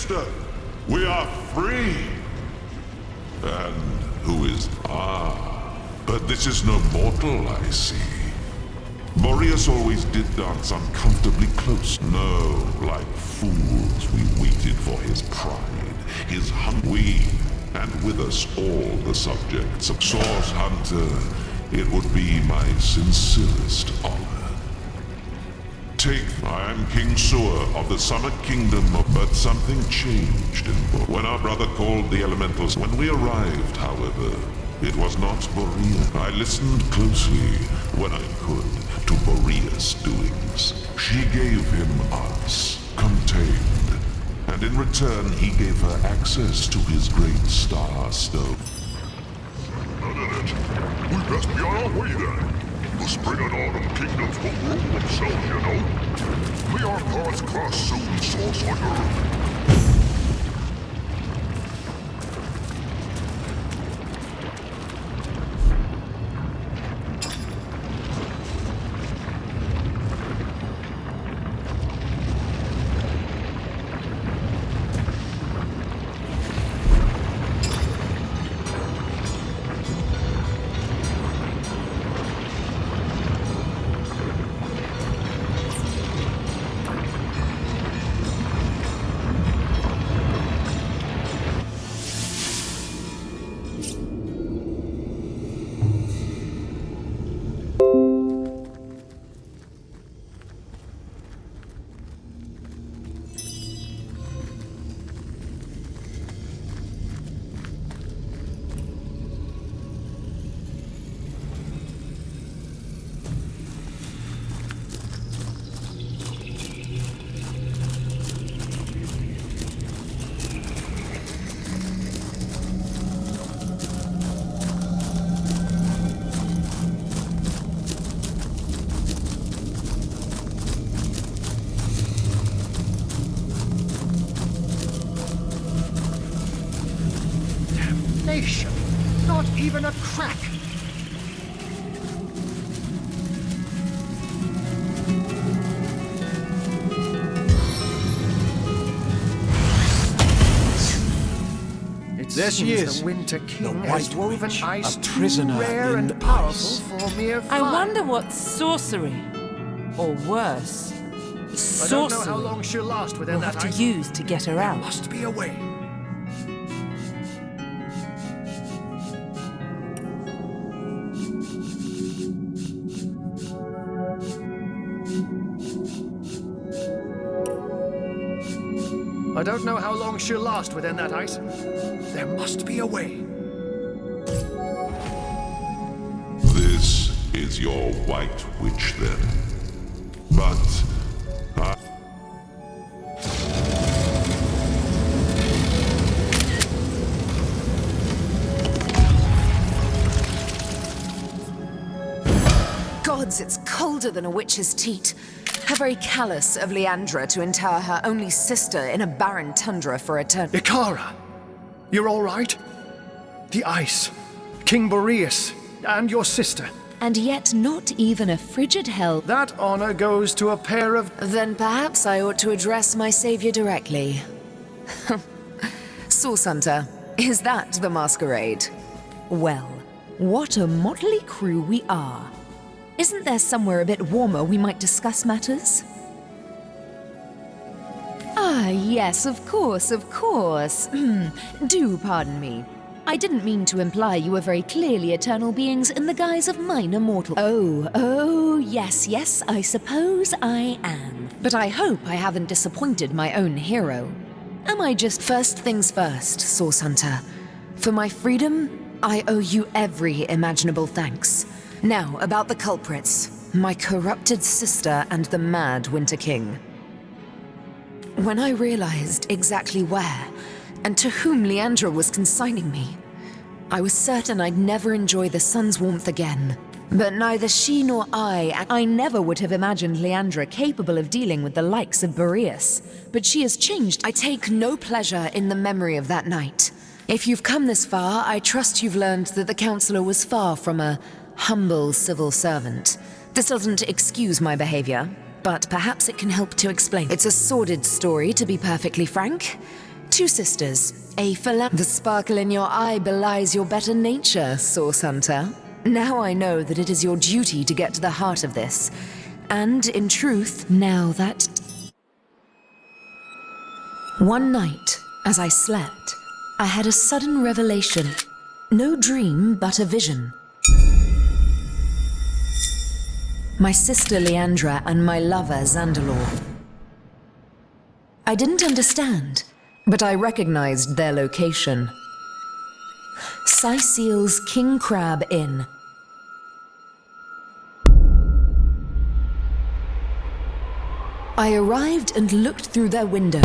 sister. We are free. And who is... but this is no mortal, I see. Boreas always did dance uncomfortably close. No, like fools, we waited for his pride, his hunt. We, and with us all the subjects of Source Hunter, it would be my sincerest honor. I am King Sewer of the Summer Kingdom, but something changed when our brother called the elementals. When we arrived, however, it was not Boreas. I listened closely when I could to Boreas' doings. She gave him us, contained, and in return he gave her access to his great star stone. None of it. We best be on our way then. The spring and autumn kingdoms will rule themselves, you know. May our paths cross soon, Source Hunter. Not even a crack. There she is, The Winter King the has White woven Witch, ice a prisoner too rare in and powerful ice. for mere fire. I wonder what sorcery, or worse, I don't know sorcery, how long she'll last within we'll that have to ice. use to get her There out. must be a way. I don't know how long she'll last within that ice. There must be a way. This is your White Witch, then. But... Gods, it's colder than a witch's teat. How very callous of Leandra to inter her only sister in a barren tundra for eternity. Icara! You're all right? The ice, King Boreas, and your sister. And yet not even a frigid hell. That honor goes to a pair of... Then perhaps I ought to address my savior directly. Source Hunter, is that the masquerade? Well, what a motley crew we are. Isn't there somewhere a bit warmer we might discuss matters? Ah, yes, of course, of course. Do pardon me. I didn't mean to imply you were very clearly eternal beings in the guise of minor mortal. Oh, yes, I suppose I am. But I hope I haven't disappointed my own hero. Am I just... First things first, Source Hunter. For my freedom, I owe you every imaginable thanks. Now, about the culprits. My corrupted sister and the mad Winter King. When I realized exactly where and to whom Leandra was consigning me, I was certain I'd never enjoy the sun's warmth again. But neither she nor I never would have imagined Leandra capable of dealing with the likes of Boreas. But she has changed. I take no pleasure in the memory of that night. If you've come this far, I trust you've learned that the Counselor was far from a humble civil servant. This doesn't excuse my behavior, but perhaps it can help to explain. It's a sordid story, to be perfectly frank. 2 sisters, the sparkle in your eye belies your better nature, Source Hunter. Now I know that it is your duty to get to the heart of this. And in truth, now that... One night, as I slept, I had a sudden revelation. No dream, but a vision. My sister Leandra and my lover Zandalor. I didn't understand, but I recognized their location. Syceel's King Crab Inn. I arrived and looked through their window,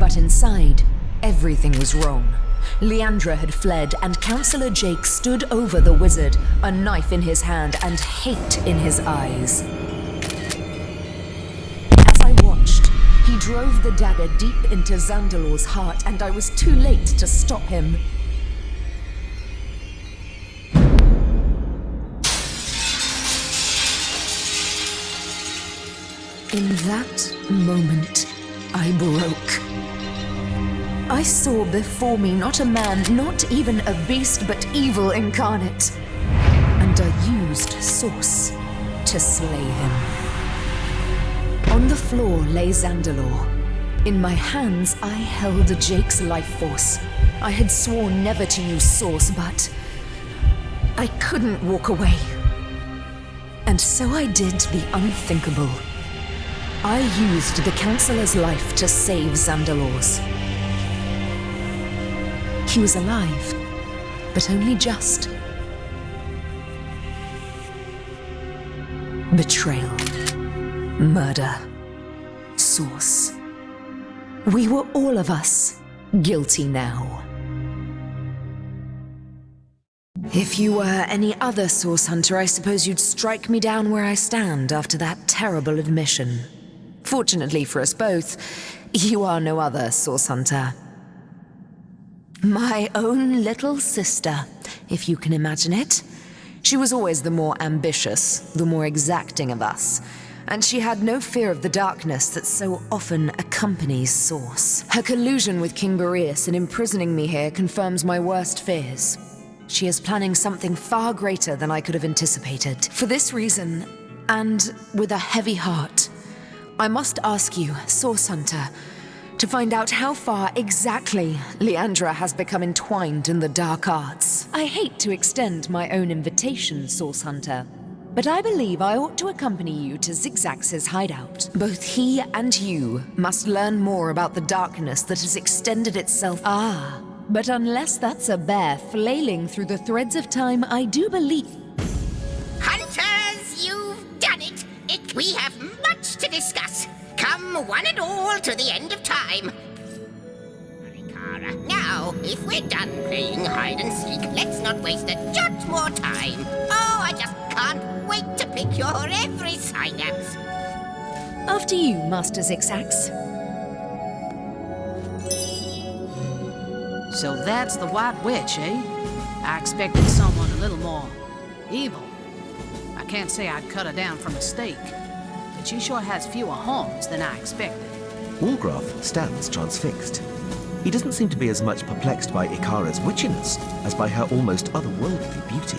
but inside, everything was wrong. Leandra had fled, and Councillor Jake stood over the wizard, a knife in his hand and hate in his eyes. As I watched, he drove the dagger deep into Zandalor's heart, and I was too late to stop him. In that moment, I broke. I saw before me not a man, not even a beast, but evil incarnate. And I used Source to slay him. On the floor lay Zandalor. In my hands, I held Jake's life force. I had sworn never to use Source, but I couldn't walk away. And so I did the unthinkable. I used the Councillor's life to save Zandalor's. He was alive, but only just. Betrayal. Murder. Source. We were all of us guilty now. If you were any other Source Hunter, I suppose you'd strike me down where I stand after that terrible admission. Fortunately for us both, you are no other Source Hunter. My own little sister, if you can imagine it. She was always the more ambitious, the more exacting of us, and she had no fear of the darkness that so often accompanies Source. Her collusion with King Boreas in imprisoning me here confirms my worst fears. She is planning something far greater than I could have anticipated. For this reason, and with a heavy heart, I must ask you, Source Hunter, to find out how far exactly Leandra has become entwined in the dark arts. I hate to extend my own invitation, Source Hunter, but I believe I ought to accompany you to Zigzax's hideout. Both he and you must learn more about the darkness that has extended itself. But unless that's a bear flailing through the threads of time, I do believe... Hunters, you've done it! We have much to discuss. Come one and all to the end of time. Icara, now, if we're done playing hide and seek, let's not waste a jot more time. Oh, I just can't wait to pick your every synapse. After you, Master Zigzax. So that's the White Witch, eh? I expected someone a little more evil. I can't say I'd cut her down from a stake, but she sure has fewer horns than I expected. Walgraf stands transfixed. He doesn't seem to be as much perplexed by Icara's witchiness as by her almost otherworldly beauty.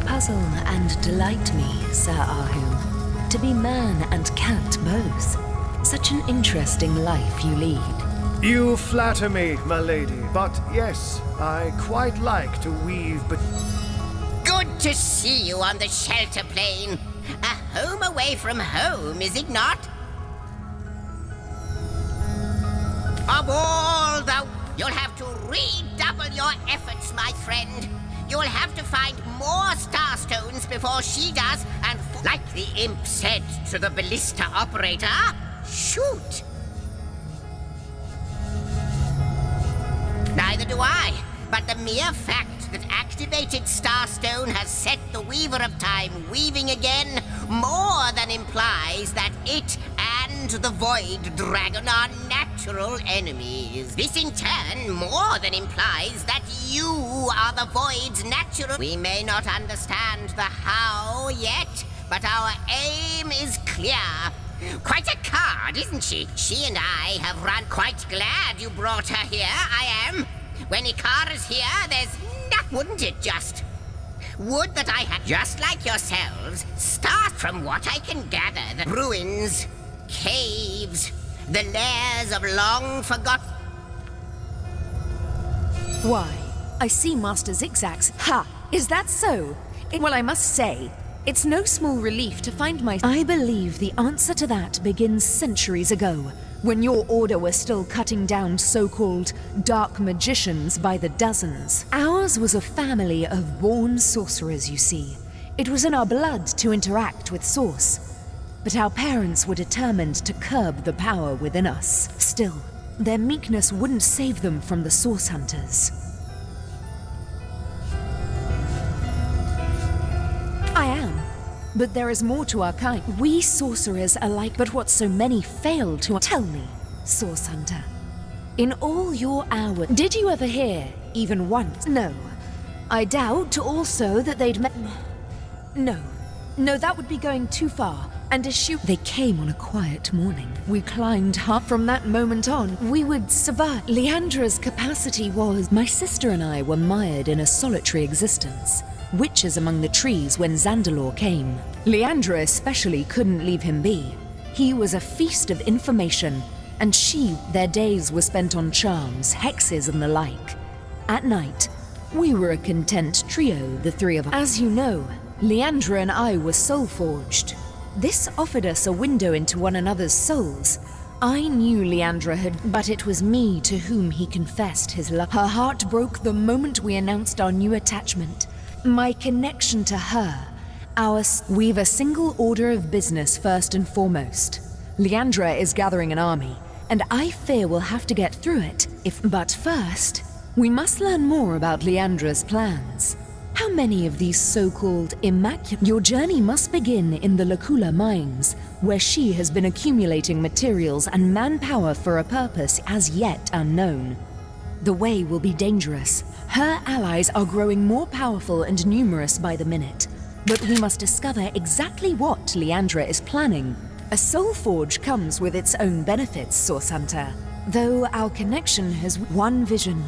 Puzzle and delight me, Sir Ahu. To be man and cat both. Such an interesting life you lead. You flatter me, my lady, but yes, I quite like to weave, but... Good to see you on the shelter plane. A home away from home, is it not? Of all the... You'll have to redouble your efforts, my friend. You'll have to find more starstones before she does, and like the imp said to the ballista operator, shoot! Neither do I, but the mere fact that activated starstone has set the Weaver of Time weaving again more than implies that it and the Void Dragon are natural enemies. This in turn more than implies that you are the Void's natural... We may not understand the how yet, but our aim is clear. Quite a card, isn't she? She and I have run. Quite glad you brought her here, I am. When Icara's here, there's not... Wouldn't it just? Would that I had, just like yourselves, start from what I can gather. The ruins, caves, the lairs of long forgotten... Why, I see Master Zigzags. Ha! Is that so? Well, I must say, it's no small relief to find my... I believe the answer to that begins centuries ago, when your order was still cutting down so-called dark magicians by the dozens. Ours was a family of born sorcerers, you see. It was in our blood to interact with Source. But our parents were determined to curb the power within us. Still, their meekness wouldn't save them from the Source Hunters. I am. But there is more to our kind. We sorcerers are like but what so many fail to... Tell me, Source Hunter, in all your hours, did you ever hear, even once? No. I doubt also that they'd met... No, that would be going too far. And eschew... They came on a quiet morning. We climbed hard. From that moment on, we would survive. Leandra's capacity was... My sister and I were mired in a solitary existence. Witches among the trees when Zandalore came. Leandra especially couldn't leave him be. He was a feast of information, and their days were spent on charms, hexes, and the like. At night, we were a content trio, the three of us. As you know, Leandra and I were soul-forged. This offered us a window into one another's souls. I knew Leandra had, but it was me to whom he confessed his love. Her heart broke the moment we announced our new attachment. My connection to her, we've a single order of business first and foremost. Leandra is gathering an army, and I fear we'll have to get through it But first, we must learn more about Leandra's plans. How many of these so-called immaculate... Your journey must begin in the Lacula mines, where she has been accumulating materials and manpower for a purpose as yet unknown. The way will be dangerous. Her allies are growing more powerful and numerous by the minute. But we must discover exactly what Leandra is planning. A soul forge comes with its own benefits, Source Hunter. Though our connection has one vision.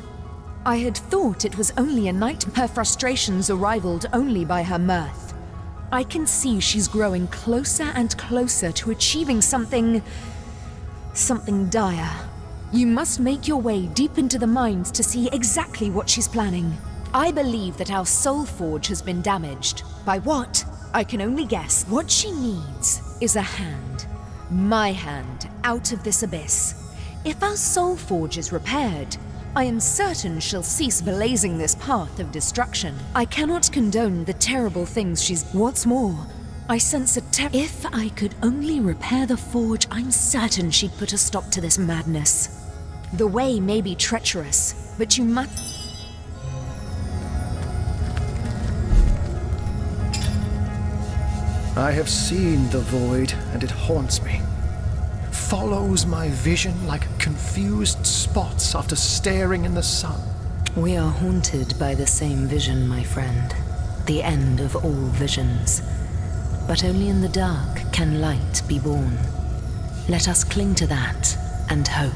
I had thought it was only a night. Her frustrations are rivaled only by her mirth. I can see she's growing closer and closer to achieving something dire. You must make your way deep into the mines to see exactly what she's planning. I believe that our soul forge has been damaged. By what? I can only guess. What she needs is a hand. My hand, out of this abyss. If our soul forge is repaired, I am certain she'll cease blazing this path of destruction. I cannot condone the terrible things she's... What's more, I sense If I could only repair the forge, I'm certain she'd put a stop to this madness. The way may be treacherous, but you must... I have seen the void, and it haunts me. Follows my vision like confused spots after staring in the sun. We are haunted by the same vision, my friend. The end of all visions. But only in the dark can light be born. Let us cling to that and hope.